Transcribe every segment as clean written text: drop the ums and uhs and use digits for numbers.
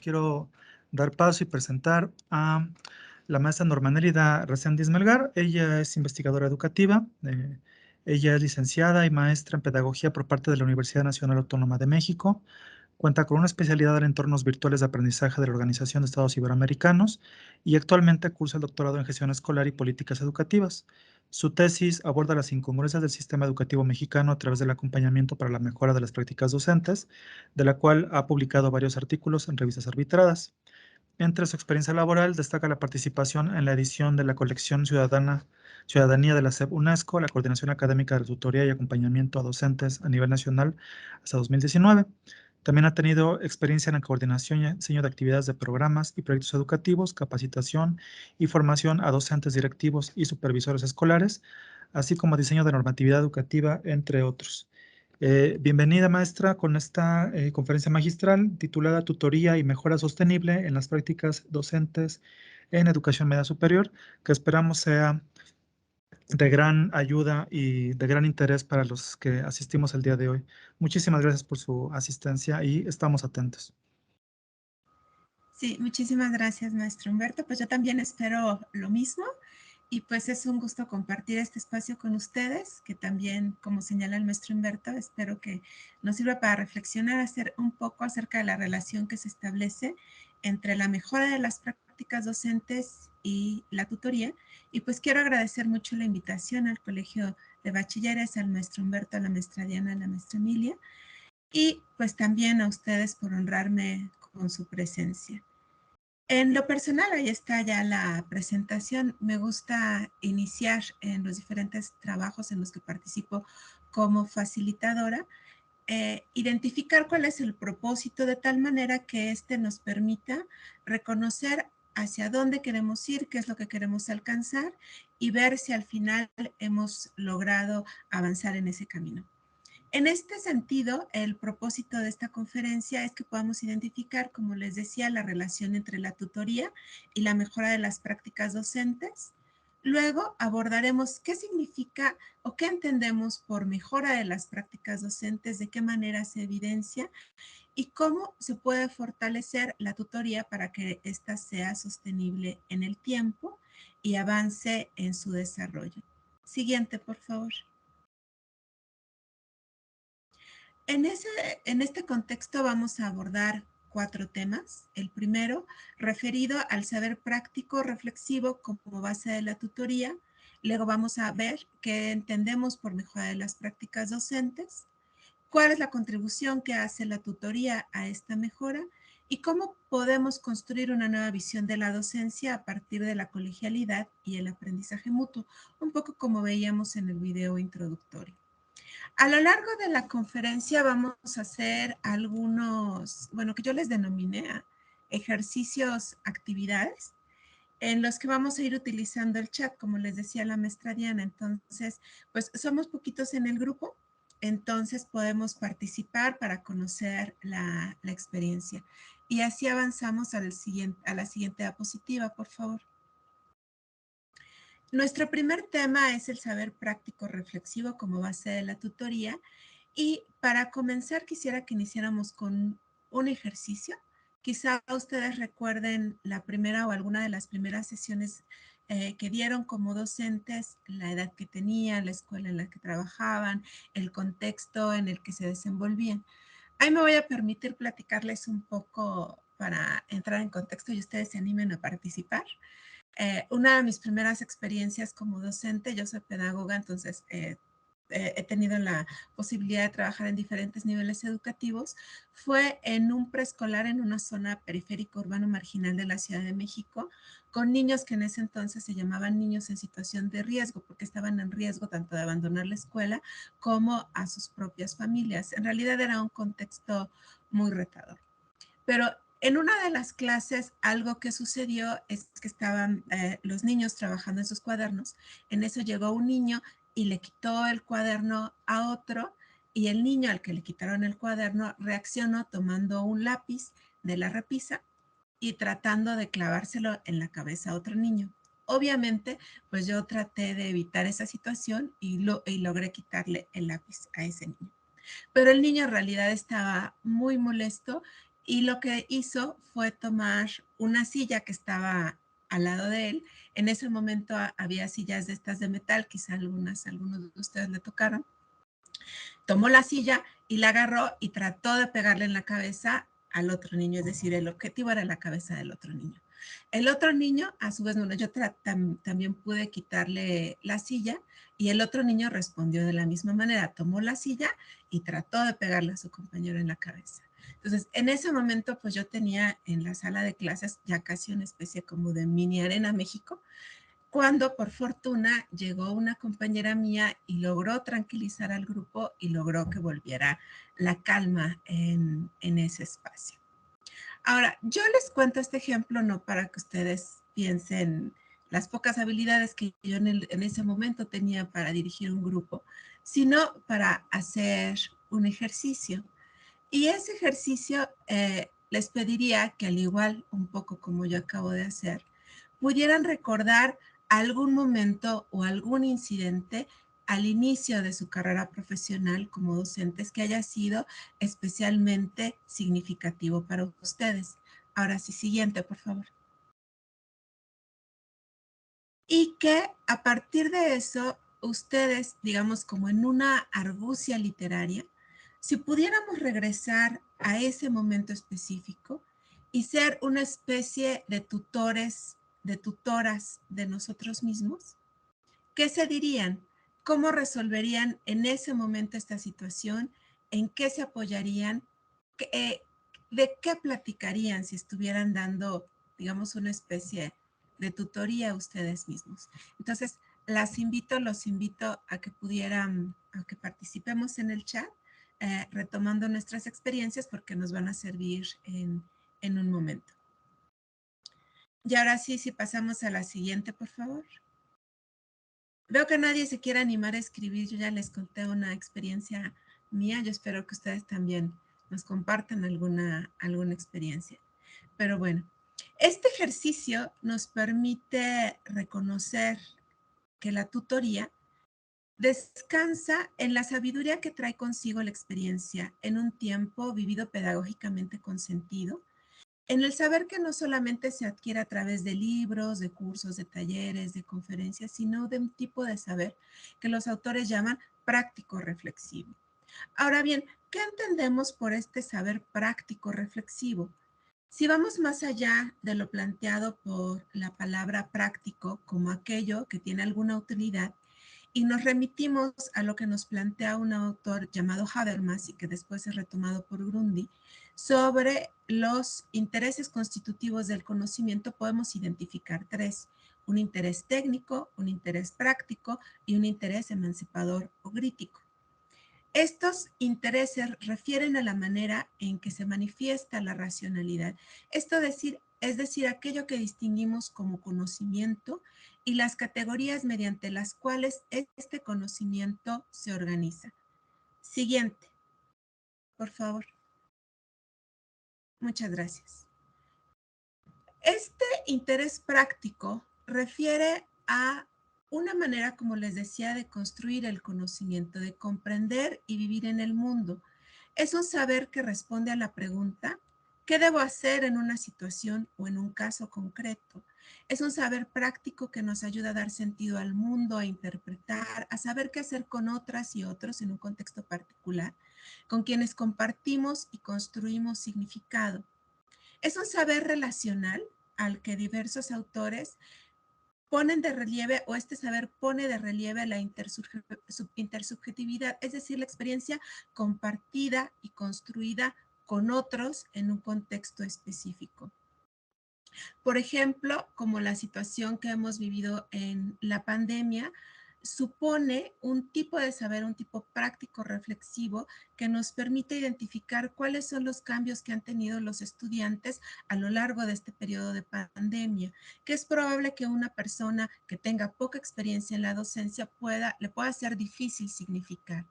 quiero dar paso y presentar a la maestra Norma Nélida Reséndiz Melgar. Ella es investigadora educativa, ella es licenciada y maestra en pedagogía por parte de la Universidad Nacional Autónoma de México. Cuenta con una especialidad en entornos virtuales de aprendizaje de la Organización de Estados Iberoamericanos y actualmente cursa el doctorado en gestión escolar y políticas educativas. Su tesis aborda las incongruencias del sistema educativo mexicano a través del acompañamiento para la mejora de las prácticas docentes, de la cual ha publicado varios artículos en revistas arbitradas. Entre su experiencia laboral destaca la participación en la edición de la colección Ciudadanía de la SEP UNESCO, la coordinación académica de tutoría y acompañamiento a docentes a nivel nacional hasta 2019. También ha tenido experiencia en la coordinación y diseño de actividades de programas y proyectos educativos, capacitación y formación a docentes directivos y supervisores escolares, así como diseño de normatividad educativa, entre otros. Bienvenida, maestra, con esta conferencia magistral titulada Tutoría y Mejora Sostenible en las Prácticas Docentes en Educación Media Superior, que esperamos sea de gran ayuda y de gran interés para los que asistimos el día de hoy. Muchísimas gracias por su asistencia y estamos atentos. Sí, muchísimas gracias, maestro Humberto. Pues yo también espero lo mismo y pues es un gusto compartir este espacio con ustedes, que también, como señala el maestro Humberto, espero que nos sirva para reflexionar un poco acerca de la relación que se establece entre la mejora de las prácticas docentes y la tutoría. Y pues quiero agradecer mucho la invitación al Colegio de Bachilleres, al maestro Humberto, a la maestra Diana, a la maestra Emilia, y pues también a ustedes por honrarme con su presencia. En lo personal, ahí está ya la presentación. Me gusta iniciar en los diferentes trabajos en los que participo como facilitadora, identificar cuál es el propósito de tal manera que éste nos permita reconocer hacia dónde queremos ir, qué es lo que queremos alcanzar y ver si al final hemos logrado avanzar en ese camino. En este sentido, el propósito de esta conferencia es que podamos identificar, como les decía, la relación entre la tutoría y la mejora de las prácticas docentes. Luego abordaremos qué significa o qué entendemos por mejora de las prácticas docentes, de qué manera se evidencia y cómo se puede fortalecer la tutoría para que ésta sea sostenible en el tiempo y avance en su desarrollo. Siguiente, por favor. En este contexto vamos a abordar 4 temas. El primero, referido al saber práctico reflexivo como base de la tutoría. Luego vamos a ver qué entendemos por mejora de las prácticas docentes, cuál es la contribución que hace la tutoría a esta mejora y cómo podemos construir una nueva visión de la docencia a partir de la colegialidad y el aprendizaje mutuo, un poco como veíamos en el video introductorio. A lo largo de la conferencia vamos a hacer algunos, bueno, que yo les denominé ejercicios, actividades, en los que vamos a ir utilizando el chat, como les decía la maestra Diana. Entonces, pues somos poquitos en el grupo, entonces podemos participar para conocer la experiencia. Y así avanzamos a la siguiente diapositiva, por favor. Nuestro primer tema es el saber práctico reflexivo como base de la tutoría. Y para comenzar, quisiera que iniciáramos con un ejercicio. Quizá ustedes recuerden la primera o alguna de las primeras sesiones que dieron como docentes, la edad que tenían, la escuela en la que trabajaban, el contexto en el que se desenvolvían. Ahí me voy a permitir platicarles un poco para entrar en contexto y ustedes se animen a participar. Una de mis primeras experiencias como docente, yo soy pedagoga, entonces he tenido la posibilidad de trabajar en diferentes niveles educativos, fue en un preescolar en una zona periférica urbano marginal de la Ciudad de México, con niños que en ese entonces se llamaban niños en situación de riesgo, porque estaban en riesgo tanto de abandonar la escuela como a sus propias familias. En realidad era un contexto muy retador. Pero en una de las clases, algo que sucedió es que estaban los niños trabajando en sus cuadernos. En eso llegó un niño y le quitó el cuaderno a otro, y el niño al que le quitaron el cuaderno reaccionó tomando un lápiz de la repisa y tratando de clavárselo en la cabeza a otro niño. Obviamente, pues yo traté de evitar esa situación y logré quitarle el lápiz a ese niño. Pero el niño en realidad estaba muy molesto y lo que hizo fue tomar una silla que estaba al lado de él. En ese momento había sillas de estas de metal, quizá algunos de ustedes le tocaron. Tomó la silla y la agarró y trató de pegarle en la cabeza al otro niño, es decir, el objetivo era la cabeza del otro niño. El otro niño, a su vez, bueno, yo también pude quitarle la silla y el otro niño respondió de la misma manera, tomó la silla y trató de pegarle a su compañero en la cabeza. Entonces, en ese momento, pues yo tenía en la sala de clases ya casi una especie como de mini Arena México, cuando por fortuna llegó una compañera mía y logró tranquilizar al grupo y logró que volviera la calma en ese espacio. Ahora, yo les cuento este ejemplo no para que ustedes piensen las pocas habilidades que yo en ese momento tenía para dirigir un grupo, sino para hacer un ejercicio. Y ese ejercicio les pediría que al igual, un poco como yo acabo de hacer, pudieran recordar algún momento o algún incidente al inicio de su carrera profesional como docentes que haya sido especialmente significativo para ustedes. Ahora sí, siguiente, por favor. Y que a partir de eso, ustedes, digamos, como en una argucia literaria, si pudiéramos regresar a ese momento específico y ser una especie de tutores, de tutoras de nosotros mismos, ¿qué se dirían? ¿Cómo resolverían en ese momento esta situación? ¿En qué se apoyarían? ¿De qué platicarían si estuvieran dando, digamos, una especie de tutoría a ustedes mismos? Entonces, los invito a que pudieran, a que participemos en el chat, retomando nuestras experiencias porque nos van a servir en un momento. Y ahora sí, si pasamos a la siguiente, por favor. Veo que nadie se quiere animar a escribir. Yo ya les conté una experiencia mía. Yo espero que ustedes también nos compartan alguna experiencia. Pero bueno, este ejercicio nos permite reconocer que la tutoría descansa en la sabiduría que trae consigo la experiencia en un tiempo vivido pedagógicamente con sentido, en el saber que no solamente se adquiere a través de libros, de cursos, de talleres, de conferencias, sino de un tipo de saber que los autores llaman práctico reflexivo. Ahora bien, ¿qué entendemos por este saber práctico reflexivo? Si vamos más allá de lo planteado por la palabra práctico como aquello que tiene alguna utilidad, y nos remitimos a lo que nos plantea un autor llamado Habermas y que después es retomado por Grundy, sobre los intereses constitutivos del conocimiento podemos identificar tres: un interés técnico, un interés práctico y un interés emancipador o crítico. Estos intereses refieren a la manera en que se manifiesta la racionalidad. Es decir, aquello que distinguimos como conocimiento y las categorías mediante las cuales este conocimiento se organiza. Siguiente, por favor. Muchas gracias. Este interés práctico refiere a una manera, como les decía, de construir el conocimiento, de comprender y vivir en el mundo. Es un saber que responde a la pregunta, ¿qué debo hacer en una situación o en un caso concreto? Es un saber práctico que nos ayuda a dar sentido al mundo, a interpretar, a saber qué hacer con otras y otros en un contexto particular, con quienes compartimos y construimos significado. Es un saber relacional al que diversos autores ponen de relieve, o este saber pone de relieve la intersubjetividad, es decir, la experiencia compartida y construida con otros en un contexto específico. Por ejemplo, como la situación que hemos vivido en la pandemia, supone un tipo de saber, un tipo práctico reflexivo que nos permite identificar cuáles son los cambios que han tenido los estudiantes a lo largo de este periodo de pandemia, que es probable que una persona que tenga poca experiencia en la docencia le pueda ser difícil significar.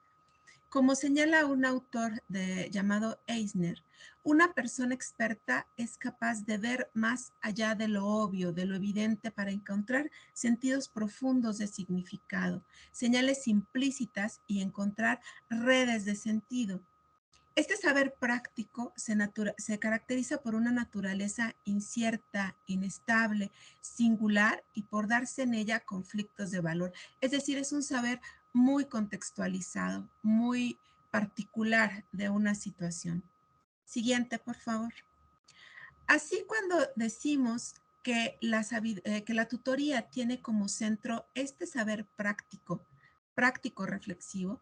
Como señala un autor llamado Eisner, una persona experta es capaz de ver más allá de lo obvio, de lo evidente, para encontrar sentidos profundos de significado, señales implícitas y encontrar redes de sentido. Este saber práctico se caracteriza por una naturaleza incierta, inestable, singular y por darse en ella conflictos de valor. Es decir, es un saber muy contextualizado, muy particular de una situación. Siguiente, por favor. Así, cuando decimos que la tutoría tiene como centro este saber práctico, práctico reflexivo,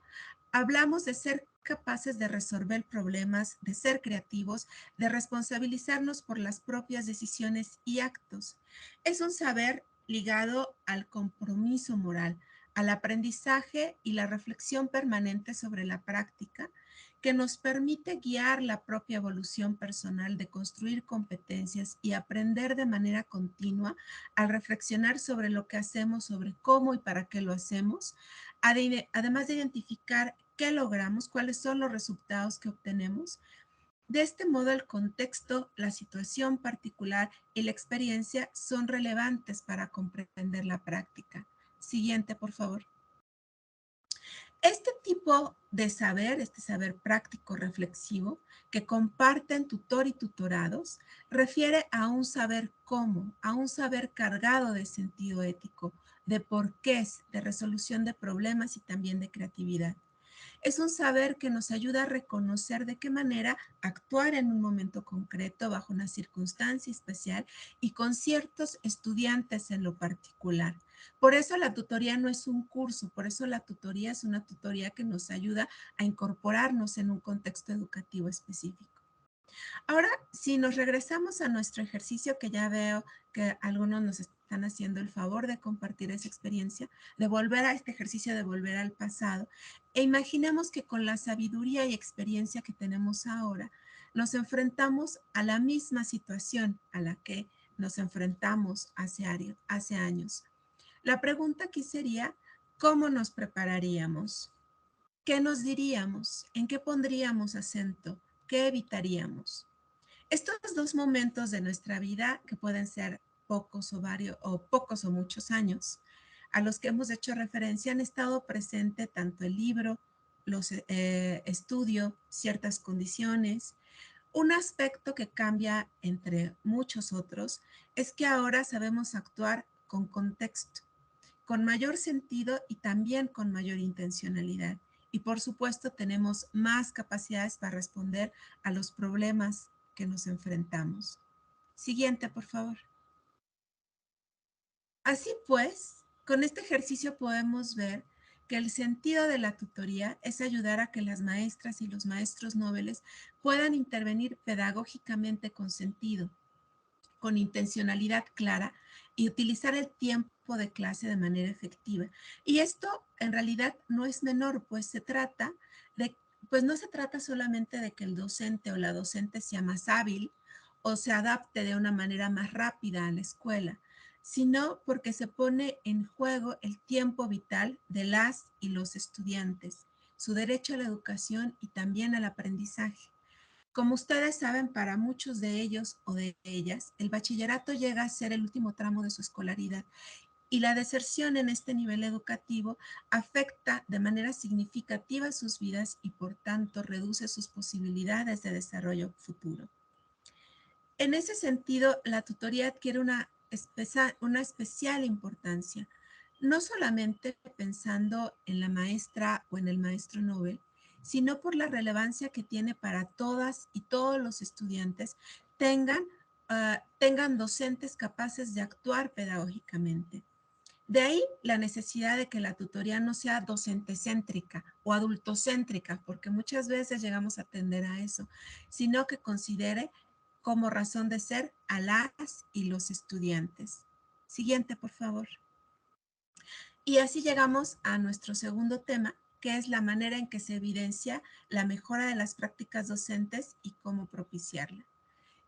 hablamos de ser capaces de resolver problemas, de ser creativos, de responsabilizarnos por las propias decisiones y actos. Es un saber ligado al compromiso moral, al aprendizaje y la reflexión permanente sobre la práctica, que nos permite guiar la propia evolución personal, de construir competencias y aprender de manera continua al reflexionar sobre lo que hacemos, sobre cómo y para qué lo hacemos, además de identificar qué logramos, cuáles son los resultados que obtenemos. De este modo, el contexto, la situación particular y la experiencia son relevantes para comprender la práctica. Siguiente, por favor. Este tipo de saber, este saber práctico reflexivo que comparten tutor y tutorados, refiere a un saber cómo, a un saber cargado de sentido ético, de porqués, de resolución de problemas y también de creatividad. Es un saber que nos ayuda a reconocer de qué manera actuar en un momento concreto, bajo una circunstancia especial y con ciertos estudiantes en lo particular. Por eso la tutoría no es un curso, por eso la tutoría es una tutoría que nos ayuda a incorporarnos en un contexto educativo específico. Ahora, si nos regresamos a nuestro ejercicio, que ya veo que algunos nos están haciendo el favor de compartir esa experiencia, de volver a este ejercicio, de volver al pasado, e imaginemos que con la sabiduría y experiencia que tenemos ahora, nos enfrentamos a la misma situación a la que nos enfrentamos hace años. La pregunta aquí sería, ¿cómo nos prepararíamos? ¿Qué nos diríamos? ¿En qué pondríamos acento? ¿Qué evitaríamos? Estos dos momentos de nuestra vida, que pueden ser pocos o varios, o pocos o muchos años, a los que hemos hecho referencia, han estado presentes tanto el libro, los estudio, ciertas condiciones. Un aspecto que cambia entre muchos otros es que ahora sabemos actuar con contexto, con mayor sentido y también con mayor intencionalidad. Y por supuesto tenemos más capacidades para responder a los problemas que nos enfrentamos. Siguiente, por favor. Así pues, con este ejercicio podemos ver que el sentido de la tutoría es ayudar a que las maestras y los maestros nobles puedan intervenir pedagógicamente con sentido, con intencionalidad clara y utilizar el tiempo de clase de manera efectiva. Y esto en realidad no es menor, pues pues no se trata solamente de que el docente o la docente sea más hábil o se adapte de una manera más rápida a la escuela, sino porque se pone en juego el tiempo vital de las y los estudiantes, su derecho a la educación y también al aprendizaje. Como ustedes saben, para muchos de ellos o de ellas, el bachillerato llega a ser el último tramo de su escolaridad y la deserción en este nivel educativo afecta de manera significativa sus vidas y por tanto reduce sus posibilidades de desarrollo futuro. En ese sentido, la tutoría adquiere una especial importancia, no solamente pensando en la maestra o en el maestro Nobel, sino por la relevancia que tiene para todas y todos los estudiantes tengan docentes capaces de actuar pedagógicamente. De ahí la necesidad de que la tutoría no sea docente-céntrica o adultocéntrica, porque muchas veces llegamos a tender a eso, sino que considere como razón de ser a las y los estudiantes. Siguiente, por favor. Y así llegamos a nuestro segundo tema, que es la manera en que se evidencia la mejora de las prácticas docentes y cómo propiciarla.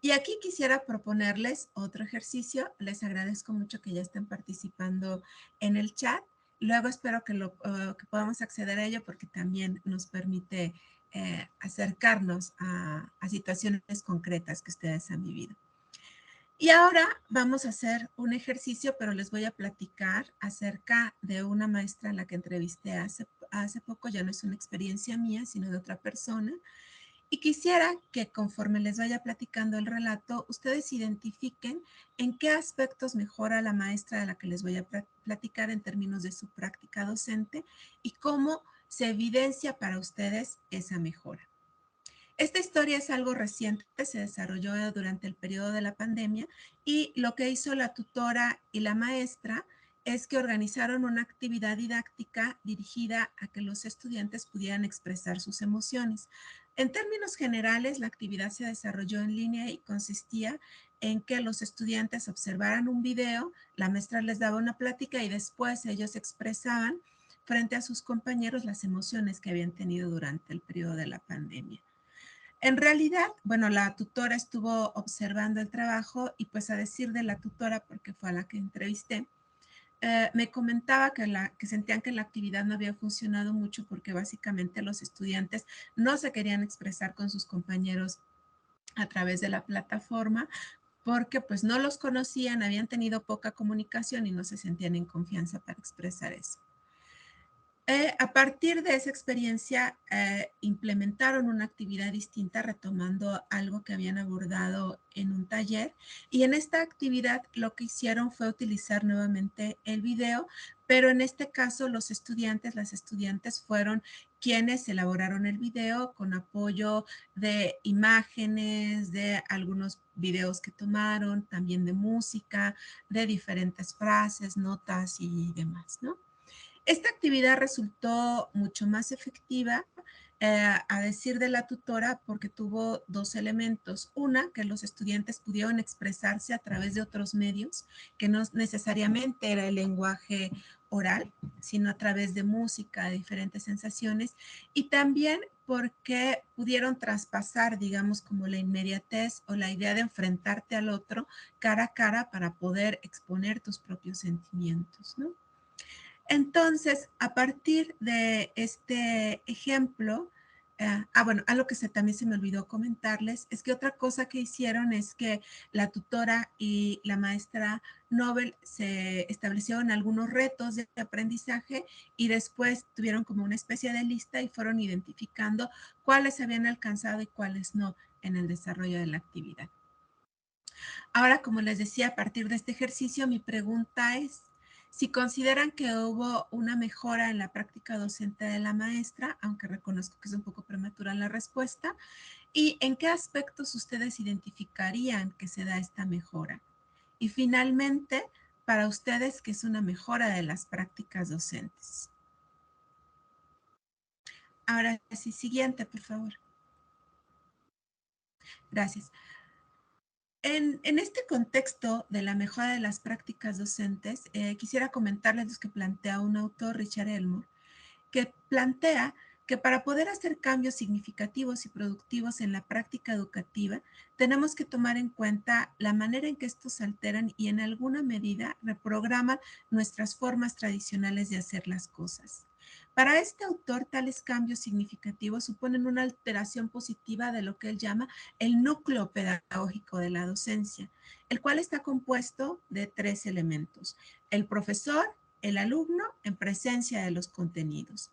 Y aquí quisiera proponerles otro ejercicio. Les agradezco mucho que ya estén participando en el chat. Luego espero que podamos acceder a ello porque también nos permite acercarnos a situaciones concretas que ustedes han vivido. Y ahora vamos a hacer un ejercicio, pero les voy a platicar acerca de una maestra a la que entrevisté hace poco. Ya no es una experiencia mía, sino de otra persona. Y quisiera que conforme les vaya platicando el relato, ustedes identifiquen en qué aspectos mejora la maestra de la que les voy a platicar en términos de su práctica docente y cómo se evidencia para ustedes esa mejora. Esta historia es algo reciente, se desarrolló durante el periodo de la pandemia y lo que hizo la tutora y la maestra es que organizaron una actividad didáctica dirigida a que los estudiantes pudieran expresar sus emociones. En términos generales, la actividad se desarrolló en línea y consistía en que los estudiantes observaran un video, la maestra les daba una plática y después ellos expresaban frente a sus compañeros las emociones que habían tenido durante el periodo de la pandemia. En realidad, bueno, la tutora estuvo observando el trabajo y pues a decir de la tutora, porque fue a la que entrevisté, me comentaba que sentían que la actividad no había funcionado mucho porque básicamente los estudiantes no se querían expresar con sus compañeros a través de la plataforma porque pues no los conocían, habían tenido poca comunicación y no se sentían en confianza para expresar eso. A partir de esa experiencia, implementaron una actividad distinta, retomando algo que habían abordado en un taller. Y en esta actividad lo que hicieron fue utilizar nuevamente el video, pero en este caso los estudiantes, las estudiantes fueron quienes elaboraron el video con apoyo de imágenes, de algunos videos que tomaron, también de música, de diferentes frases, notas y demás, ¿no? Esta actividad resultó mucho más efectiva, a decir de la tutora, porque tuvo dos elementos. Una, que los estudiantes pudieron expresarse a través de otros medios, que no necesariamente era el lenguaje oral, sino a través de música, de diferentes sensaciones, y también porque pudieron traspasar, digamos, como la inmediatez o la idea de enfrentarte al otro cara a cara para poder exponer tus propios sentimientos, ¿no? Entonces, a partir de este ejemplo, bueno, algo que también se me olvidó comentarles es que otra cosa que hicieron es que la tutora y la maestra Nobel se establecieron algunos retos de aprendizaje y después tuvieron como una especie de lista y fueron identificando cuáles habían alcanzado y cuáles no en el desarrollo de la actividad. Ahora, como les decía, a partir de este ejercicio, mi pregunta es, si consideran que hubo una mejora en la práctica docente de la maestra, aunque reconozco que es un poco prematura la respuesta, y en qué aspectos ustedes identificarían que se da esta mejora. Y finalmente, para ustedes, ¿qué es una mejora de las prácticas docentes? Ahora sí, siguiente, por favor. Gracias. En este contexto de la mejora de las prácticas docentes, quisiera comentarles lo que plantea un autor, Richard Elmore, que plantea que para poder hacer cambios significativos y productivos en la práctica educativa, tenemos que tomar en cuenta la manera en que estos alteran y en alguna medida reprograman nuestras formas tradicionales de hacer las cosas. Para este autor, tales cambios significativos suponen una alteración positiva de lo que él llama el núcleo pedagógico de la docencia, el cual está compuesto de tres elementos: el profesor, el alumno en presencia de los contenidos.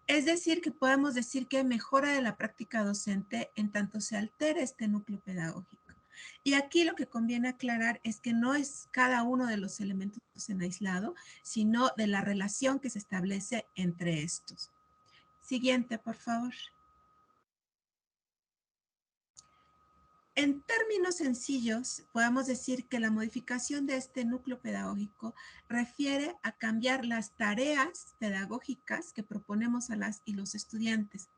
Es decir, que podemos decir que hay mejora de la práctica docente en tanto se altera este núcleo pedagógico. Y aquí lo que conviene aclarar es que no es cada uno de los elementos en aislado, sino de la relación que se establece entre estos. Siguiente, por favor. En términos sencillos, podemos decir que la modificación de este núcleo pedagógico refiere a cambiar las tareas pedagógicas que proponemos a las y los estudiantes.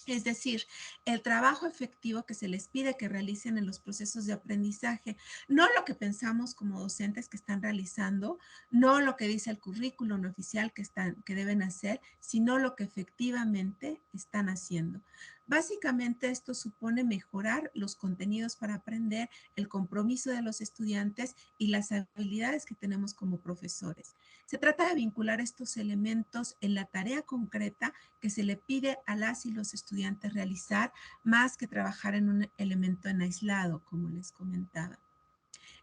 Es decir, el trabajo efectivo que se les pide que realicen en los procesos de aprendizaje, no lo que pensamos como docentes que están realizando, no lo que dice el currículum oficial que deben hacer, sino lo que efectivamente están haciendo. Básicamente esto supone mejorar los contenidos para aprender, el compromiso de los estudiantes y las habilidades que tenemos como profesores. Se trata de vincular estos elementos en la tarea concreta que se le pide a las y los estudiantes realizar, más que trabajar en un elemento en aislado, como les comentaba.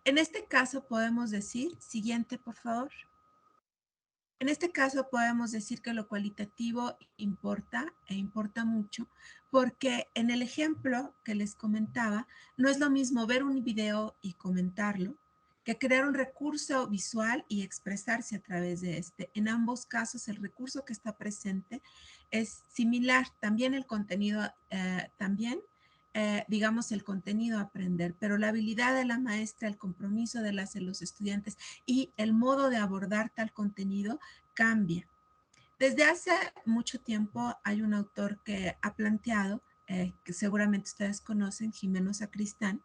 En este caso podemos decir, siguiente por favor. En este caso podemos decir que lo cualitativo importa e importa mucho, porque en el ejemplo que les comentaba, no es lo mismo ver un video y comentarlo que crear un recurso visual y expresarse a través de este. En ambos casos, el recurso que está presente es similar. También el contenido, digamos, el contenido a aprender, pero la habilidad de la maestra, el compromiso de los estudiantes y el modo de abordar tal contenido cambia. Desde hace mucho tiempo hay un autor que ha planteado, que seguramente ustedes conocen, Jimeno Sacristán,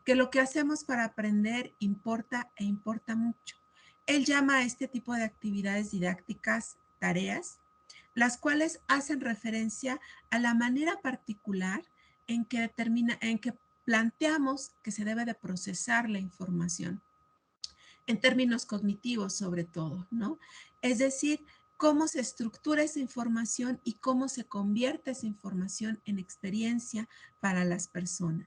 que lo que hacemos para aprender importa e importa mucho. Él llama a este tipo de actividades didácticas tareas, las cuales hacen referencia a la manera particular en que planteamos que se debe de procesar la información en términos cognitivos sobre todo, ¿no? Es decir, cómo se estructura esa información y cómo se convierte esa información en experiencia para las personas.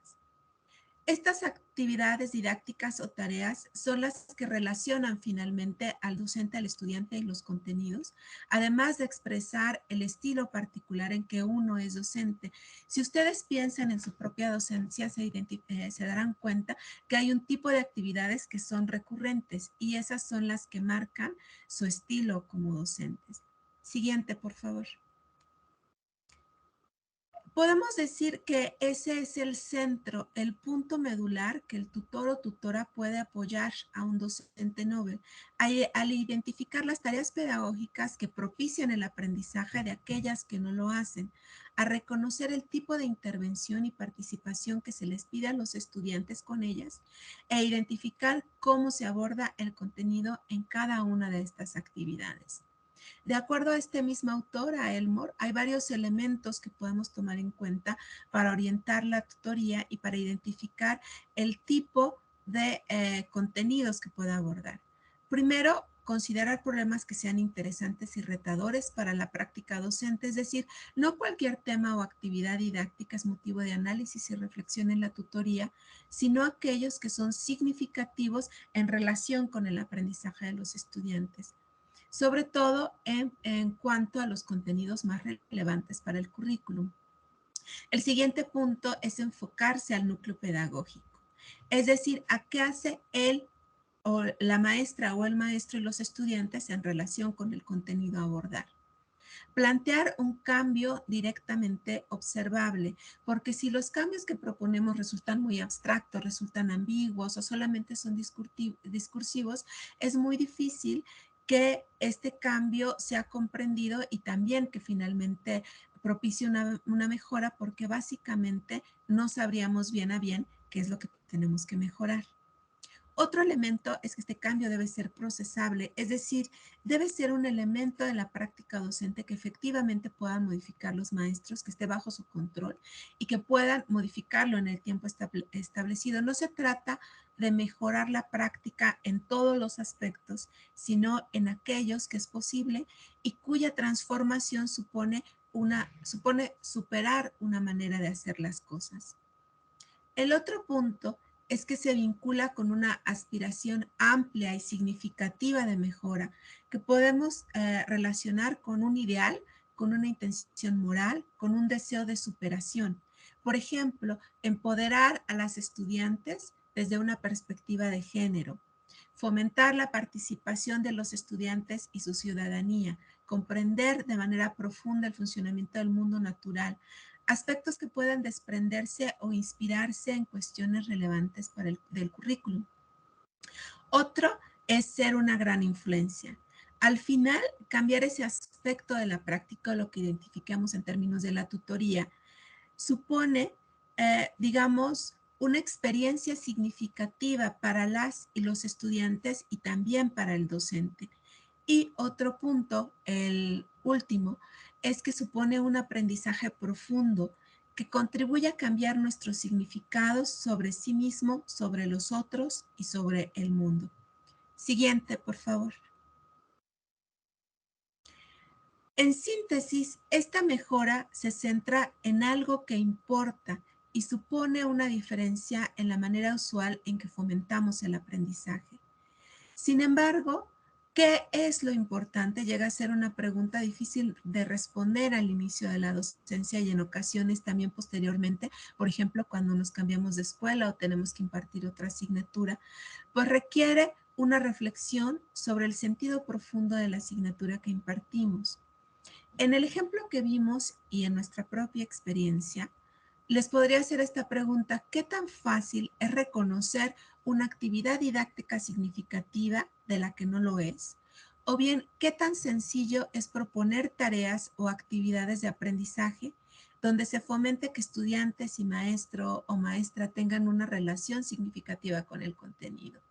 Estas actividades didácticas o tareas son las que relacionan finalmente al docente, al estudiante y los contenidos, además de expresar el estilo particular en que uno es docente. Si ustedes piensan en su propia docencia, se darán cuenta que hay un tipo de actividades que son recurrentes y esas son las que marcan su estilo como docentes. Siguiente, por favor. Podemos decir que ese es el centro, el punto medular que el tutor o tutora puede apoyar a un docente novel al identificar las tareas pedagógicas que propician el aprendizaje de aquellas que no lo hacen, a reconocer el tipo de intervención y participación que se les pide a los estudiantes con ellas e identificar cómo se aborda el contenido en cada una de estas actividades. De acuerdo a este mismo autor, a Elmore, hay varios elementos que podemos tomar en cuenta para orientar la tutoría y para identificar el tipo de contenidos que pueda abordar. Primero, considerar problemas que sean interesantes y retadores para la práctica docente, es decir, no cualquier tema o actividad didáctica es motivo de análisis y reflexión en la tutoría, sino aquellos que son significativos en relación con el aprendizaje de los estudiantes, sobre todo en cuanto a los contenidos más relevantes para el currículum. El siguiente punto es enfocarse al núcleo pedagógico, es decir, a qué hace él o la maestra o el maestro y los estudiantes en relación con el contenido a abordar. Plantear un cambio directamente observable, porque si los cambios que proponemos resultan muy abstractos, resultan ambiguos o solamente son discursivos, es muy difícil que este cambio sea comprendido y también que finalmente propicie una mejora, porque básicamente no sabríamos bien a bien qué es lo que tenemos que mejorar. Otro elemento es que este cambio debe ser procesable, es decir, debe ser un elemento de la práctica docente que efectivamente puedan modificar los maestros, que esté bajo su control y que puedan modificarlo en el tiempo establecido. No se trata de mejorar la práctica en todos los aspectos, sino en aquellos que es posible y cuya transformación supone superar una manera de hacer las cosas. El otro punto es que se vincula con una aspiración amplia y significativa de mejora que podemos relacionar con un ideal, con una intención moral, con un deseo de superación. Por ejemplo, empoderar a las estudiantes desde una perspectiva de género, fomentar la participación de los estudiantes y su ciudadanía, comprender de manera profunda el funcionamiento del mundo natural, aspectos que puedan desprenderse o inspirarse en cuestiones relevantes para del currículum. Otro es ser una gran influencia. Al final, cambiar ese aspecto de la práctica, lo que identificamos en términos de la tutoría, supone, digamos, una experiencia significativa para las y los estudiantes y también para el docente. Y otro punto, el último, es que supone un aprendizaje profundo que contribuye a cambiar nuestros significados sobre sí mismo, sobre los otros y sobre el mundo. Siguiente, por favor. En síntesis, esta mejora se centra en algo que importa y supone una diferencia en la manera usual en que fomentamos el aprendizaje. Sin embargo, ¿Qué es lo importante? Llega a ser una pregunta difícil de responder al inicio de la docencia y en ocasiones también posteriormente, por ejemplo, cuando nos cambiamos de escuela o tenemos que impartir otra asignatura, pues requiere una reflexión sobre el sentido profundo de la asignatura que impartimos. En el ejemplo que vimos y en nuestra propia experiencia, les podría hacer esta pregunta: ¿qué tan fácil es reconocer una actividad didáctica significativa de la que no lo es? O bien, ¿qué tan sencillo es proponer tareas o actividades de aprendizaje donde se fomente que estudiantes y maestro o maestra tengan una relación significativa con el contenido?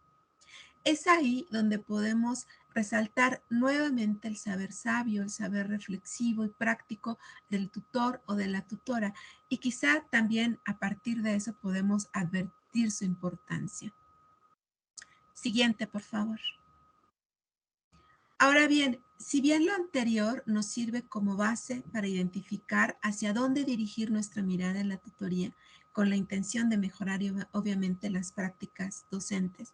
Es ahí donde podemos resaltar nuevamente el saber sabio, el saber reflexivo y práctico del tutor o de la tutora. Y quizá también a partir de eso podemos advertir su importancia. Siguiente, por favor. Ahora bien, si bien lo anterior nos sirve como base para identificar hacia dónde dirigir nuestra mirada en la tutoría, con la intención de mejorar obviamente las prácticas docentes,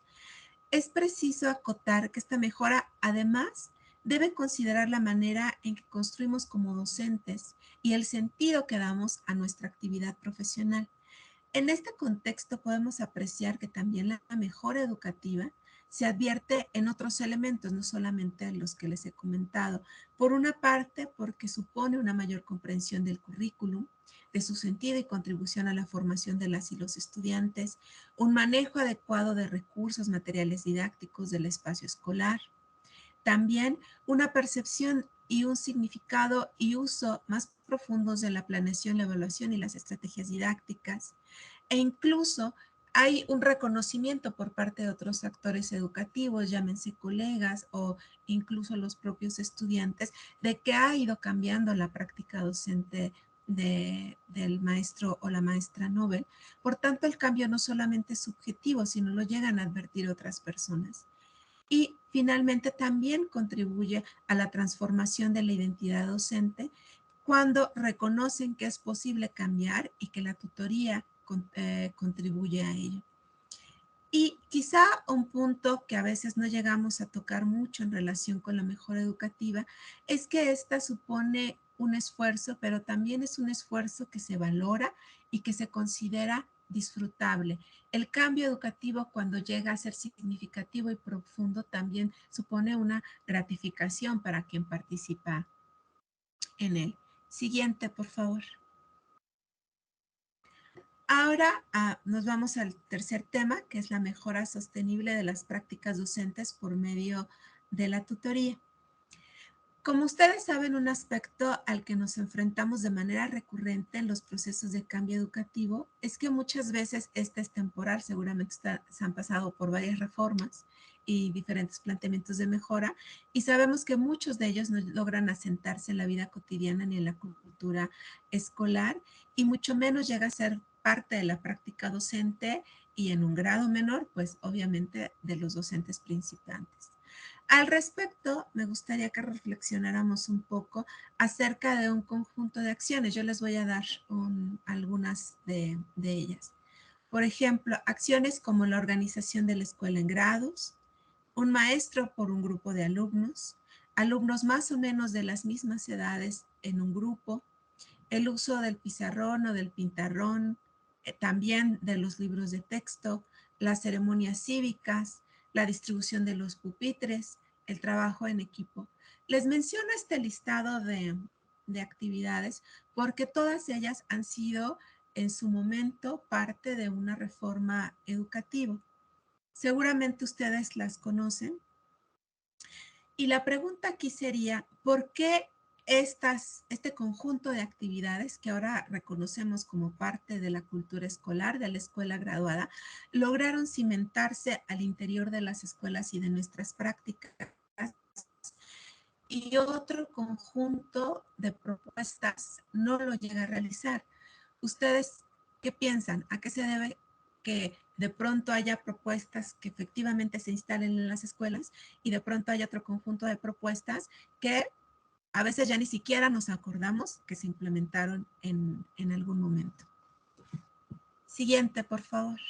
es preciso acotar que esta mejora, además, debe considerar la manera en que construimos como docentes y el sentido que damos a nuestra actividad profesional. En este contexto podemos apreciar que también la mejora educativa se advierte en otros elementos, no solamente en los que les he comentado. Por una parte, porque supone una mayor comprensión del currículum, de su sentido y contribución a la formación de las y los estudiantes, un manejo adecuado de recursos materiales didácticos del espacio escolar, también una percepción y un significado y uso más profundos de la planeación, la evaluación y las estrategias didácticas. E incluso hay un reconocimiento por parte de otros actores educativos, llámense colegas o incluso los propios estudiantes, de que ha ido cambiando la práctica docente del maestro o la maestra Nobel. Por tanto, el cambio no solamente es subjetivo, sino lo llegan a advertir otras personas. Y finalmente también contribuye a la transformación de la identidad docente cuando reconocen que es posible cambiar y que la tutoría contribuye a ello. Y quizá un punto que a veces no llegamos a tocar mucho en relación con la mejora educativa es que esta supone un esfuerzo, pero también es un esfuerzo que se valora y que se considera disfrutable. El cambio educativo, cuando llega a ser significativo y profundo, también supone una gratificación para quien participa en él. Siguiente, por favor. Ahora nos vamos al tercer tema, que es la mejora sostenible de las prácticas docentes por medio de la tutoría. Como ustedes saben, un aspecto al que nos enfrentamos de manera recurrente en los procesos de cambio educativo es que muchas veces este es temporal. Seguramente se han pasado por varias reformas y diferentes planteamientos de mejora, y sabemos que muchos de ellos no logran asentarse en la vida cotidiana ni en la cultura escolar, y mucho menos llega a ser parte de la práctica docente, y en un grado menor, pues obviamente de los docentes principiantes. Al respecto, me gustaría que reflexionáramos un poco acerca de un conjunto de acciones. Yo les voy a dar algunas de ellas. Por ejemplo, acciones como la organización de la escuela en grados, un maestro por un grupo de alumnos, alumnos más o menos de las mismas edades en un grupo, el uso del pizarrón o del pintarrón, también de los libros de texto, las ceremonias cívicas, la distribución de los pupitres, el trabajo en equipo. Les menciono este listado de actividades porque todas ellas han sido en su momento parte de una reforma educativa. Seguramente ustedes las conocen. Y la pregunta aquí sería, ¿por qué este conjunto de actividades que ahora reconocemos como parte de la cultura escolar, de la escuela graduada, lograron cimentarse al interior de las escuelas y de nuestras prácticas? Y otro conjunto de propuestas no lo llega a realizar. ¿Ustedes qué piensan? ¿A qué se debe que de pronto haya propuestas que efectivamente se instalen en las escuelas y de pronto haya otro conjunto de propuestas que a veces ya ni siquiera nos acordamos que se implementaron en algún momento? Siguiente, por favor.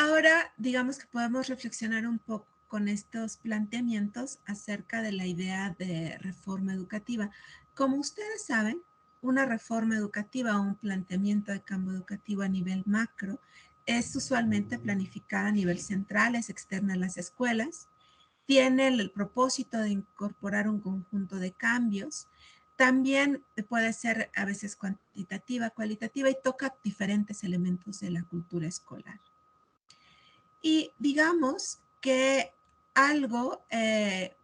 Ahora, digamos que podemos reflexionar un poco con estos planteamientos acerca de la idea de reforma educativa. Como ustedes saben, una reforma educativa o un planteamiento de cambio educativo a nivel macro es usualmente planificada a nivel central, es externa a las escuelas, tiene el propósito de incorporar un conjunto de cambios. También puede ser a veces cuantitativa, cualitativa y toca diferentes elementos de la cultura escolar. Y digamos que algo, que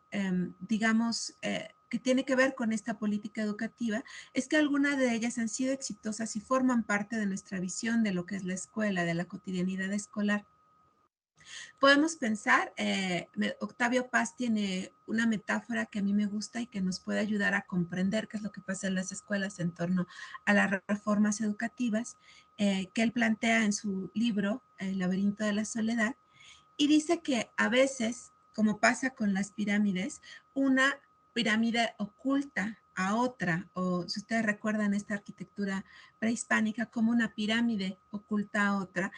tiene que ver con esta política educativa es que algunas de ellas han sido exitosas y forman parte de nuestra visión de lo que es la escuela, de la cotidianidad escolar. Podemos pensar, Octavio Paz tiene una metáfora que a mí me gusta y que nos puede ayudar a comprender qué es lo que pasa en las escuelas en torno a las reformas educativas, que él plantea en su libro, El laberinto de la soledad, y dice que a veces, como pasa con las pirámides, una pirámide oculta a otra, o si ustedes recuerdan esta arquitectura prehispánica, como una pirámide oculta a otra,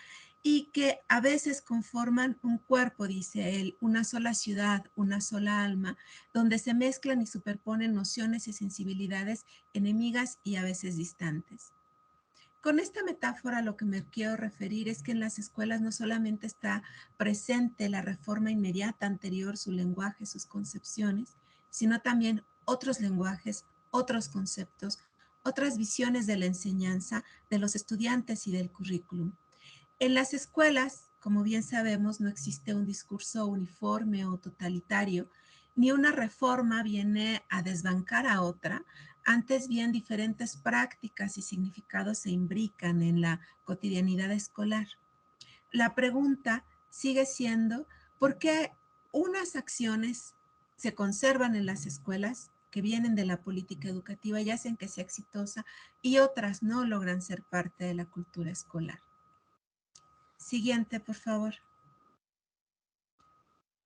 y que a veces conforman un cuerpo, dice él, una sola ciudad, una sola alma, donde se mezclan y superponen nociones y sensibilidades enemigas y a veces distantes. Con esta metáfora lo que me quiero referir es que en las escuelas no solamente está presente la reforma inmediata anterior, su lenguaje, sus concepciones, sino también otros lenguajes, otros conceptos, otras visiones de la enseñanza de los estudiantes y del currículum. En las escuelas, como bien sabemos, no existe un discurso uniforme o totalitario, ni una reforma viene a desbancar a otra, antes bien diferentes prácticas y significados se imbrican en la cotidianidad escolar. La pregunta sigue siendo, ¿por qué unas acciones se conservan en las escuelas que vienen de la política educativa y hacen que sea exitosa y otras no logran ser parte de la cultura escolar? Siguiente, por favor.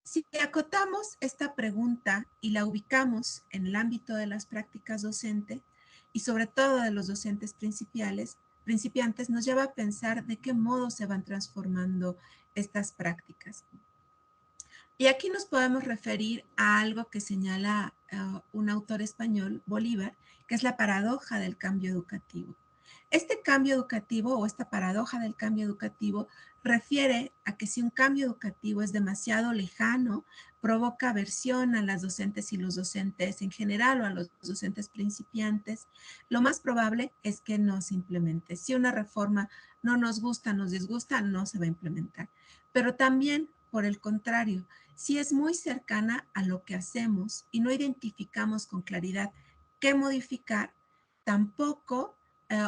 Si acotamos esta pregunta y la ubicamos en el ámbito de las prácticas docentes y sobre todo de los docentes principiantes, nos lleva a pensar de qué modo se van transformando estas prácticas. Y aquí nos podemos referir a algo que señala un autor español, Bolívar, que es la paradoja del cambio educativo. Este cambio educativo o esta paradoja del cambio educativo refiere a que si un cambio educativo es demasiado lejano, provoca aversión a las docentes y los docentes en general o a los docentes principiantes, lo más probable es que no se implemente. Si una reforma no nos gusta, nos disgusta, no se va a implementar. Pero también, por el contrario, si es muy cercana a lo que hacemos y no identificamos con claridad qué modificar, tampoco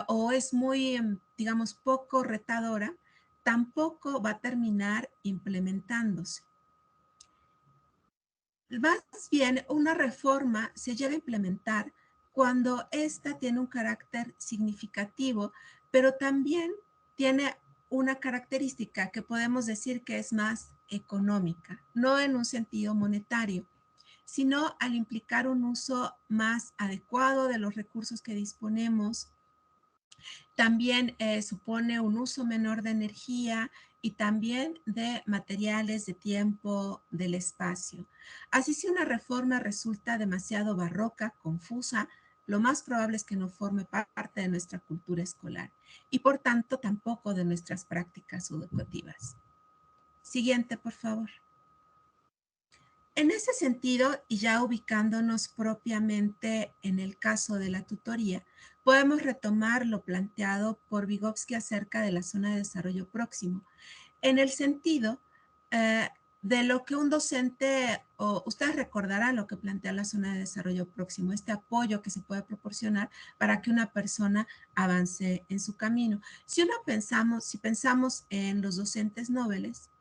o es muy, digamos, poco retadora, tampoco va a terminar implementándose. Más bien, una reforma se llega a implementar cuando ésta tiene un carácter significativo, pero también tiene una característica que podemos decir que es más económica, no en un sentido monetario, sino al implicar un uso más adecuado de los recursos que disponemos. También supone un uso menor de energía y también de materiales, de tiempo, del espacio. Así, si una reforma resulta demasiado barroca, confusa, lo más probable es que no forme parte de nuestra cultura escolar y por tanto tampoco de nuestras prácticas educativas. Siguiente, por favor. En ese sentido, y ya ubicándonos propiamente en el caso de la tutoría, podemos retomar lo planteado por Vygotsky acerca de la zona de desarrollo próximo, en el sentido de lo que un docente, o ustedes recordarán lo que plantea la zona de desarrollo próximo, este apoyo que se puede proporcionar para que una persona avance en su camino. Si pensamos en los docentes nobles,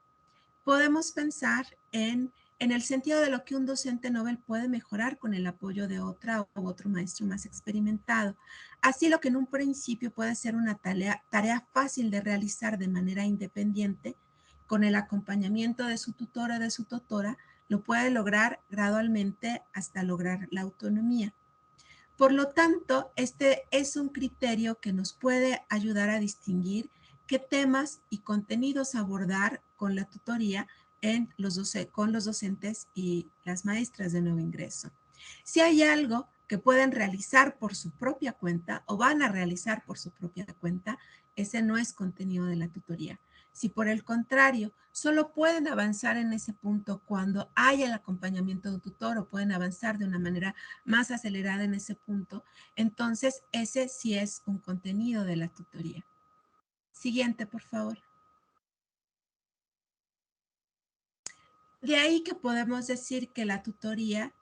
podemos pensar en el sentido de lo que un docente Nobel puede mejorar con el apoyo de otra u otro maestro más experimentado. Así, lo que en un principio puede ser una tarea fácil de realizar de manera independiente, con el acompañamiento de su tutora o de su tutora, lo puede lograr gradualmente hasta lograr la autonomía. Por lo tanto, este es un criterio que nos puede ayudar a distinguir qué temas y contenidos abordar con la tutoría con los docentes y las maestras de nuevo ingreso. Si hay algo que pueden realizar por su propia cuenta o van a realizar por su propia cuenta, ese no es contenido de la tutoría. Si por el contrario, solo pueden avanzar en ese punto cuando hay el acompañamiento de un tutor o pueden avanzar de una manera más acelerada en ese punto, entonces ese sí es un contenido de la tutoría. Siguiente, por favor. De ahí que podemos decir que la tutoría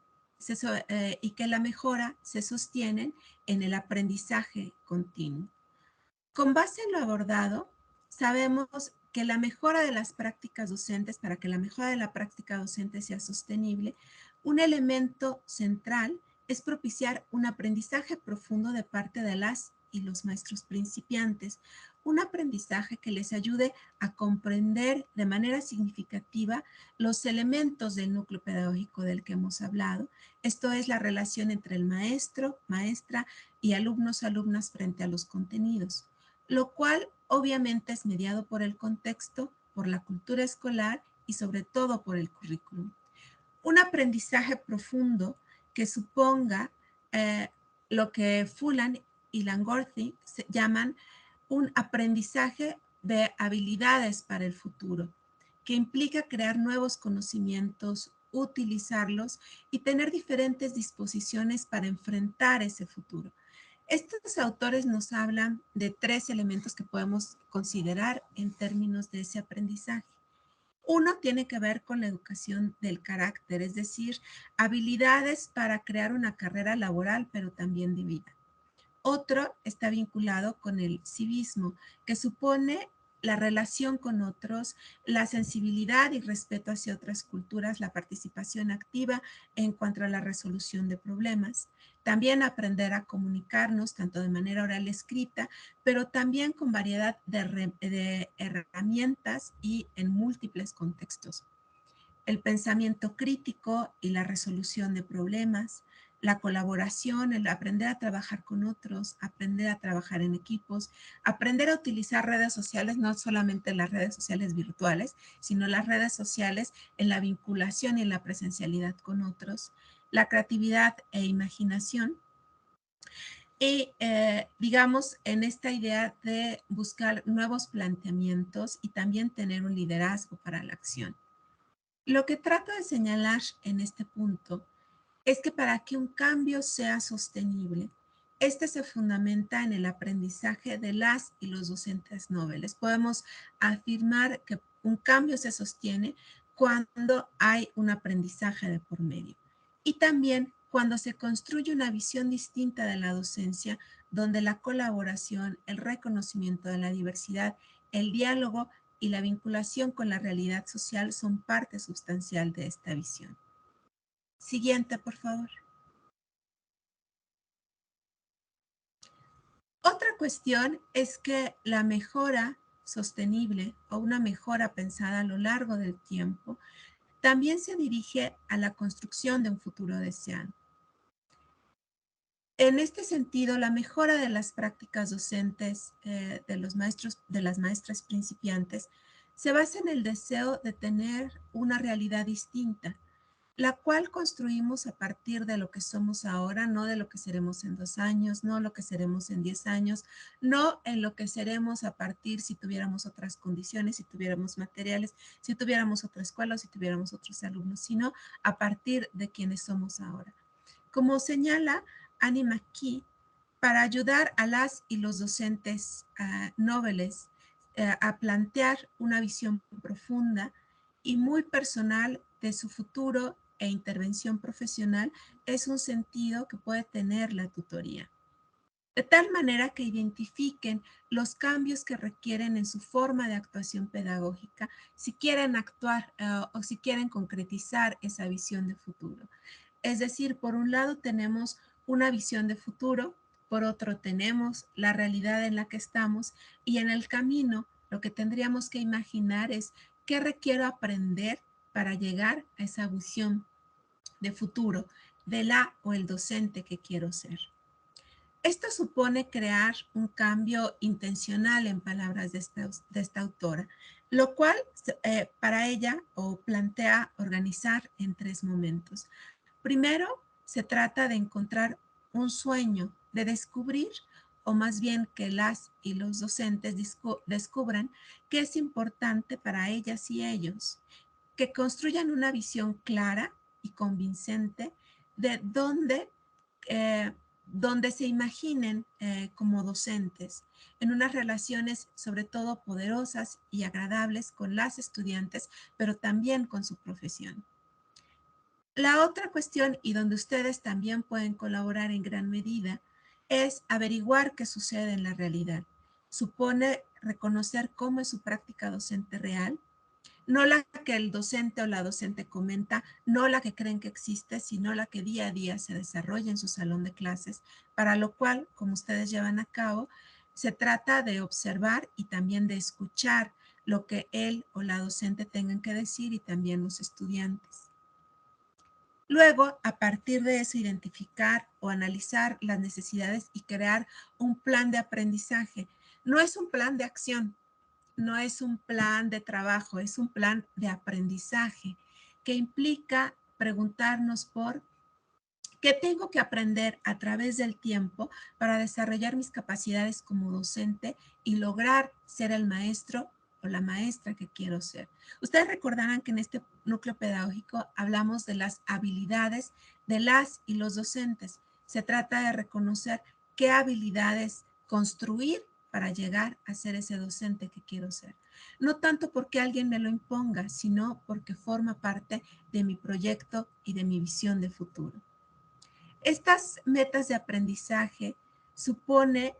y que la mejora se sostienen en el aprendizaje continuo. Con base en lo abordado, sabemos que la mejora de las prácticas docentes, para que la mejora de la práctica docente sea sostenible, un elemento central es propiciar un aprendizaje profundo de parte de las y los maestros principiantes, un aprendizaje que les ayude a comprender de manera significativa los elementos del núcleo pedagógico del que hemos hablado. Esto es la relación entre el maestro, maestra y alumnos, alumnas frente a los contenidos, lo cual obviamente es mediado por el contexto, por la cultura escolar y sobre todo por el currículum. Un aprendizaje profundo que suponga lo que Fulan y Langworthy llaman un aprendizaje de habilidades para el futuro, que implica crear nuevos conocimientos, utilizarlos y tener diferentes disposiciones para enfrentar ese futuro. Estos autores nos hablan de 3 elementos que podemos considerar en términos de ese aprendizaje. Uno tiene que ver con la educación del carácter, es decir, habilidades para crear una carrera laboral, pero también de vida. Otro está vinculado con el civismo, que supone la relación con otros, la sensibilidad y respeto hacia otras culturas, la participación activa en cuanto a la resolución de problemas. También aprender a comunicarnos tanto de manera oral y escrita, pero también con variedad de herramientas y en múltiples contextos. El pensamiento crítico y la resolución de problemas, la colaboración, el aprender a trabajar con otros, aprender a trabajar en equipos, aprender a utilizar redes sociales, no solamente las redes sociales virtuales, sino las redes sociales en la vinculación y en la presencialidad con otros, la creatividad e imaginación. Y digamos, en esta idea de buscar nuevos planteamientos y también tener un liderazgo para la acción. Lo que trato de señalar en este punto es que para que un cambio sea sostenible, este se fundamenta en el aprendizaje de las y los docentes nobles. Podemos afirmar que un cambio se sostiene cuando hay un aprendizaje de por medio. Y también cuando se construye una visión distinta de la docencia, donde la colaboración, el reconocimiento de la diversidad, el diálogo y la vinculación con la realidad social son parte sustancial de esta visión. Siguiente, por favor. Otra cuestión es que la mejora sostenible o una mejora pensada a lo largo del tiempo también se dirige a la construcción de un futuro deseado. En este sentido, la mejora de las prácticas docentes de los maestros, de las maestras principiantes, se basa en el deseo de tener una realidad distinta, la cual construimos a partir de lo que somos ahora, no de lo que seremos en 2 años, no lo que seremos en 10 años, no en lo que seremos a partir si tuviéramos otras condiciones, si tuviéramos materiales, si tuviéramos otra escuela, si tuviéramos otros alumnos, sino a partir de quienes somos ahora. Como señala Annie McKee, para ayudar a las y los docentes nobles a plantear una visión profunda y muy personal de su futuro e intervención profesional, es un sentido que puede tener la tutoría. De tal manera que identifiquen los cambios que requieren en su forma de actuación pedagógica, si quieren actuar o si quieren concretizar esa visión de futuro. Es decir, por un lado tenemos una visión de futuro, por otro tenemos la realidad en la que estamos y en el camino lo que tendríamos que imaginar es qué requiero aprender para llegar a esa visión de futuro de la o el docente que quiero ser. Esto supone crear un cambio intencional en palabras de esta autora, lo cual para ella o plantea organizar en tres momentos. Primero, se trata de encontrar un sueño, de descubrir, o más bien que las y los docentes descubran qué es importante para ellas y ellos, que construyan una visión clara y convincente de eh, donde se imaginen como docentes, en unas relaciones sobre todo poderosas y agradables con las estudiantes, pero también con su profesión. La otra cuestión, y donde ustedes también pueden colaborar en gran medida, es averiguar qué sucede en la realidad. Supone reconocer cómo es su práctica docente real, no la que el docente o la docente comenta, no la que creen que existe, sino la que día a día se desarrolla en su salón de clases, para lo cual, como ustedes llevan a cabo, se trata de observar y también de escuchar lo que él o la docente tengan que decir y también los estudiantes. Luego, a partir de eso, identificar o analizar las necesidades y crear un plan de aprendizaje. No es un plan de acción, no es un plan de trabajo, es un plan de aprendizaje que implica preguntarnos por qué tengo que aprender a través del tiempo para desarrollar mis capacidades como docente y lograr ser el maestro o la maestra que quiero ser. Ustedes recordarán que en este núcleo pedagógico hablamos de las habilidades de las y los docentes. Se trata de reconocer qué habilidades construir para llegar a ser ese docente que quiero ser. No tanto porque alguien me lo imponga, sino porque forma parte de mi proyecto y de mi visión de futuro. Estas metas de aprendizaje supone,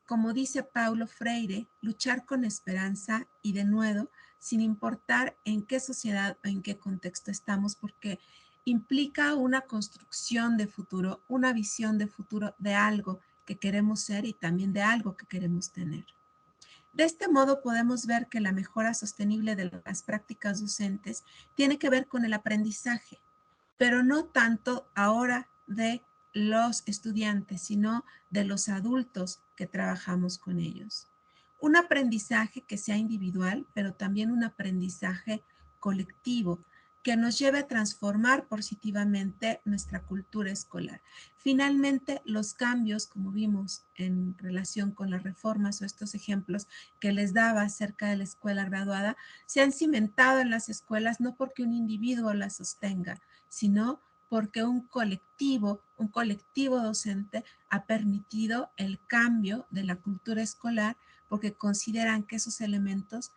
como dice Paulo Freire, luchar con esperanza y de nuevo, sin importar en qué sociedad o en qué contexto estamos, porque implica una construcción de futuro, una visión de futuro de algo que queremos ser y también de algo que queremos tener. De este modo podemos ver que la mejora sostenible de las prácticas docentes tiene que ver con el aprendizaje, pero no tanto ahora de los estudiantes, sino de los adultos que trabajamos con ellos. Un aprendizaje que sea individual, pero también un aprendizaje colectivo que nos lleve a transformar positivamente nuestra cultura escolar. Finalmente, los cambios, como vimos en relación con las reformas o estos ejemplos que les daba acerca de la escuela graduada, se han cimentado en las escuelas no porque un individuo las sostenga, sino porque un colectivo docente ha permitido el cambio de la cultura escolar porque consideran que esos elementos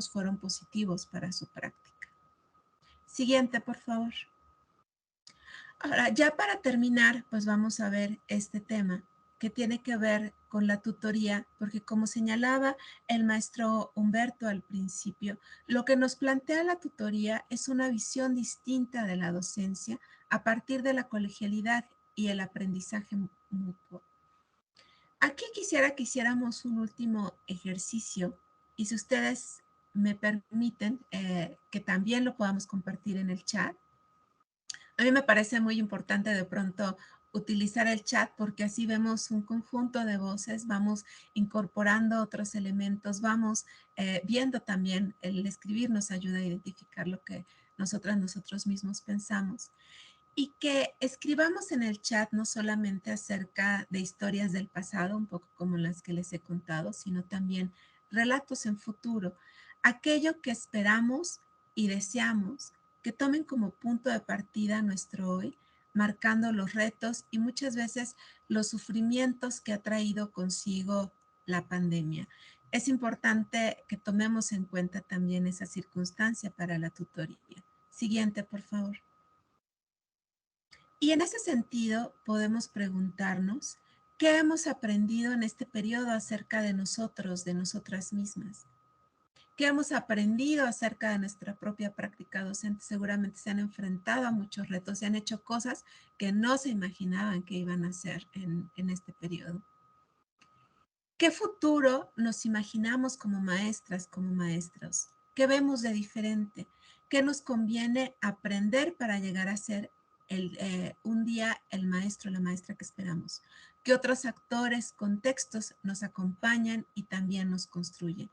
fueron positivos para su práctica. Siguiente, por favor. Ahora, ya para terminar, pues vamos a ver este tema que tiene que ver con la tutoría, porque como señalaba el maestro Humberto al principio, lo que nos plantea la tutoría es una visión distinta de la docencia a partir de la colegialidad y el aprendizaje mutuo. Aquí quisiera que hiciéramos un último ejercicio y si ustedes me permiten que también lo podamos compartir en el chat. A mí me parece muy importante de pronto utilizar el chat porque así vemos un conjunto de voces, vamos incorporando otros elementos, vamos viendo también el escribir nos ayuda a identificar lo que nosotros mismos pensamos. Y que escribamos en el chat no solamente acerca de historias del pasado, un poco como las que les he contado, sino también relatos en futuro, aquello que esperamos y deseamos que tomen como punto de partida nuestro hoy, marcando los retos y muchas veces los sufrimientos que ha traído consigo la pandemia. Es importante que tomemos en cuenta también esa circunstancia para la tutoría. Siguiente, por favor. Y en ese sentido, podemos preguntarnos, ¿qué hemos aprendido en este periodo acerca de nosotros, de nosotras mismas? ¿Qué hemos aprendido acerca de nuestra propia práctica docente? Seguramente se han enfrentado a muchos retos, se han hecho cosas que no se imaginaban que iban a hacer en este periodo. ¿Qué futuro nos imaginamos como maestras, como maestros? ¿Qué vemos de diferente? ¿Qué nos conviene aprender para llegar a ser un día el maestro o la maestra que esperamos? qué otros actores, contextos nos acompañan y también nos construyen.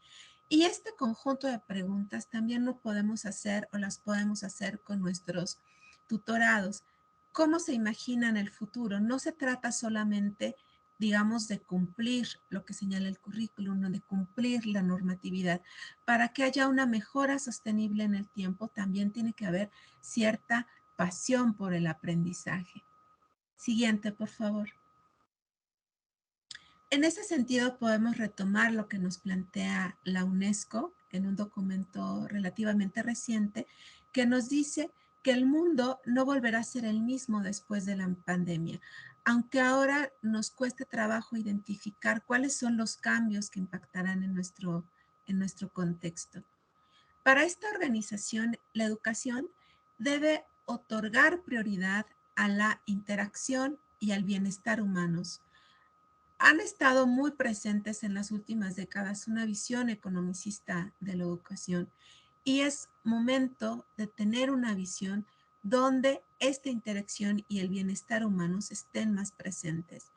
Y este conjunto de preguntas también lo podemos hacer o las podemos hacer con nuestros tutorados. ¿Cómo se imaginan el futuro? No se trata solamente, digamos, de cumplir lo que señala el currículum, no de cumplir la normatividad. Para que haya una mejora sostenible en el tiempo, también tiene que haber cierta pasión por el aprendizaje. Siguiente, por favor. En ese sentido, podemos retomar lo que nos plantea la UNESCO en un documento relativamente reciente que nos dice que el mundo no volverá a ser el mismo después de la pandemia, aunque ahora nos cueste trabajo identificar cuáles son los cambios que impactarán en nuestro contexto. Para esta organización, la educación debe otorgar prioridad a la interacción y al bienestar humanos. Han estado muy presentes en las últimas décadas una visión economicista de la educación y es momento de tener una visión donde esta interacción y el bienestar humanos estén más presentes,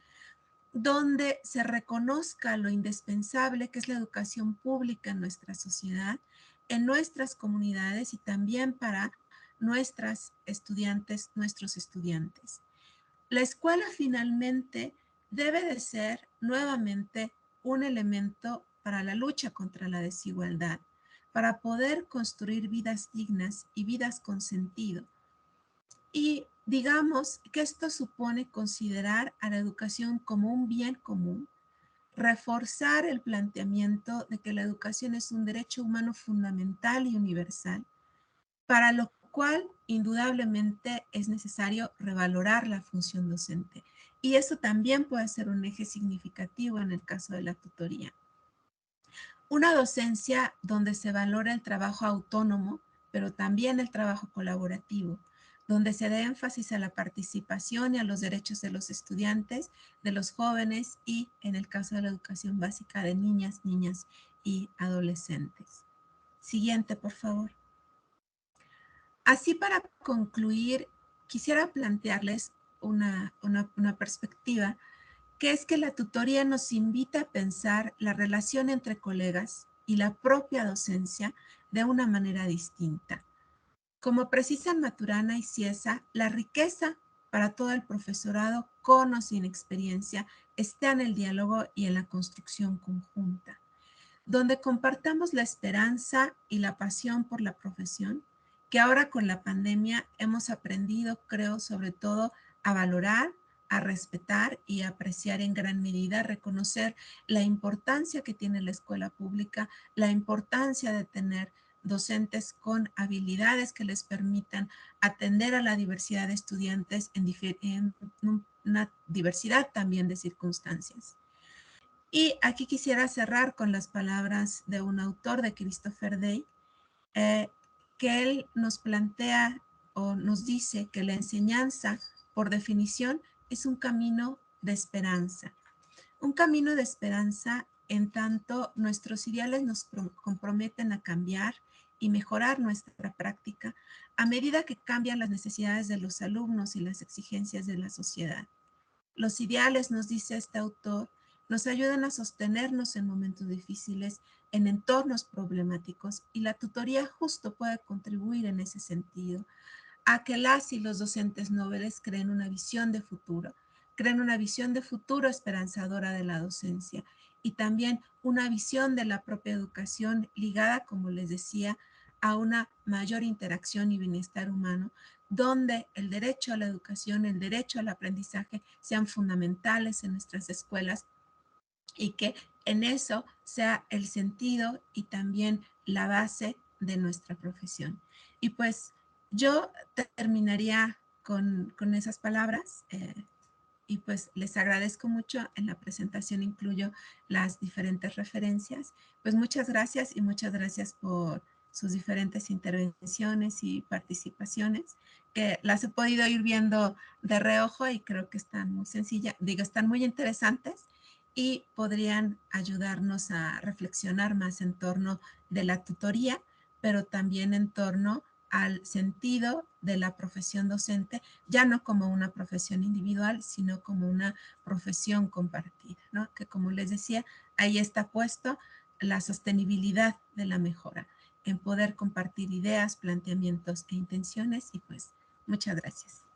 donde se reconozca lo indispensable que es la educación pública en nuestra sociedad, en nuestras comunidades y también para nuestras estudiantes, nuestros estudiantes. La escuela finalmente debe de ser nuevamente un elemento para la lucha contra la desigualdad, para poder construir vidas dignas y vidas con sentido. Y digamos que esto supone considerar a la educación como un bien común, reforzar el planteamiento de que la educación es un derecho humano fundamental y universal, para lo cual indudablemente es necesario revalorar la función docente. Y eso también puede ser un eje significativo en el caso de la tutoría. Una docencia donde se valora el trabajo autónomo, pero también el trabajo colaborativo, donde se dé énfasis a la participación y a los derechos de los estudiantes, de los jóvenes y, en el caso de la educación básica, de niñas, niñas y adolescentes. Siguiente, por favor. Así para concluir, quisiera plantearles una perspectiva, que es que la tutoría nos invita a pensar la relación entre colegas y la propia docencia de una manera distinta. Como precisan Maturana y Ciesa, la riqueza para todo el profesorado, con o sin experiencia, está en el diálogo y en la construcción conjunta, donde compartamos la esperanza y la pasión por la profesión, que ahora con la pandemia hemos aprendido, creo, sobre todo a valorar, a respetar y a apreciar en gran medida, reconocer la importancia que tiene la escuela pública, la importancia de tener docentes con habilidades que les permitan atender a la diversidad de estudiantes en una diversidad también de circunstancias. Y aquí quisiera cerrar con las palabras de un autor, de Christopher Day, eh, que él nos plantea o nos dice que la enseñanza, por definición, es un camino de esperanza. Un camino de esperanza en tanto nuestros ideales nos comprometen a cambiar y mejorar nuestra práctica a medida que cambian las necesidades de los alumnos y las exigencias de la sociedad. Los ideales, nos dice este autor, nos ayudan a sostenernos en momentos difíciles, en entornos problemáticos, y la tutoría justo puede contribuir en ese sentido, a que las y los docentes nobles creen una visión de futuro esperanzadora de la docencia y también una visión de la propia educación ligada, como les decía, a una mayor interacción y bienestar humano, donde el derecho a la educación, el derecho al aprendizaje sean fundamentales en nuestras escuelas y que en eso sea el sentido y también la base de nuestra profesión. Y pues yo terminaría con esas palabras. Y pues les agradezco mucho. En la presentación incluyo las diferentes referencias. Pues muchas gracias y muchas gracias por sus diferentes intervenciones y participaciones, que las he podido ir viendo de reojo y creo que están muy sencillas, digo, están muy interesantes y podrían ayudarnos a reflexionar más en torno de la tutoría, pero también en torno al sentido de la profesión docente, ya no como una profesión individual, sino como una profesión compartida, ¿no? Que como les decía, ahí está puesto la sostenibilidad de la mejora, en poder compartir ideas, planteamientos e intenciones y pues muchas gracias.